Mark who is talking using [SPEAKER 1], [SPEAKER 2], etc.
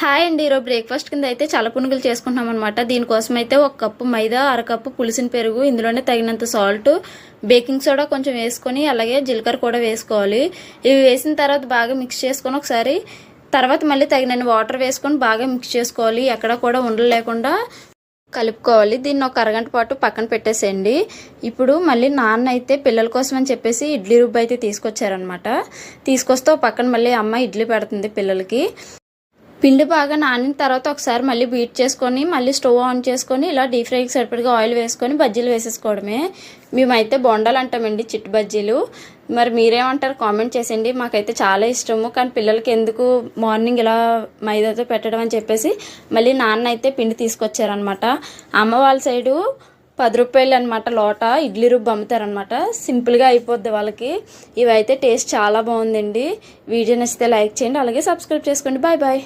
[SPEAKER 1] Hi అండి. ఈరోజు breakfast కింద అయితే చల్ల పునుగులు చేసుకుంటున్నాం అనమాట. దీనికోసం అయితే 1 కప్పు మైదా, అరకప్పు పులిసిన పెరుగు, ఇందులోనే తగినంత సాల్ట్, బేకింగ్ సోడా కొంచెం వేసుకొని అలాగే జీలకర్ర కూడా వేసుకోవాలి. ఇవి వేసిన తర్వాత బాగా మిక్స్ చేసుకొని ఒకసారి తర్వాత మళ్ళీ తగినన్ని వాటర్ వేసుకొని బాగా మిక్స్ చేసుకోవాలి. ఎక్కడ కూడా ఉండలు లేకుండా కలుపుకోవాలి. దీన్ని ఒక అరగంట పాటు పక్కన పెట్టేసేయండి. ఇప్పుడు మళ్ళీ నాన్న అయితే పిల్లల కోసం అని చెప్పేసి ఇడ్లీ రుబ్బు అయితే తీసుకొచ్చారనమాట. తీసుకొస్తే పక్కన మళ్ళీ అమ్మ ఇడ్లీ పెడుతుంది పిల్లలకి. పిండి బాగా నానిన తర్వాత ఒకసారి మళ్ళీ బీట్ చేసుకొని మళ్ళీ స్టవ్ ఆన్ చేసుకొని ఇలా డీప్ ఫ్రైకి సరిపడగా ఆయిల్ వేసుకొని బజ్జీలు వేసేసుకోవడమే. మేమైతే బొండాలు అంటామండి, చిట్టు బజ్జీలు. మరి మీరేమంటారు కామెంట్ చేసేయండి. మాకైతే చాలా ఇష్టము, కానీ పిల్లలకి ఎందుకు మార్నింగ్ ఇలా మైదాతో పెట్టడం అని చెప్పేసి మళ్ళీ నాన్న అయితే పిండి తీసుకొచ్చారనమాట. అమ్మ వాళ్ళ సైడు 10 రూపాయలు అనమాట లోట ఇడ్లీ రుబ్బు అమ్ముతారనమాట. సింపుల్గా అయిపోద్ది వాళ్ళకి. ఇవైతే టేస్ట్ చాలా బాగుందండి. వీడియో నచ్చితే లైక్ చేయండి, అలాగే సబ్స్క్రైబ్ చేసుకోండి. Bye bye.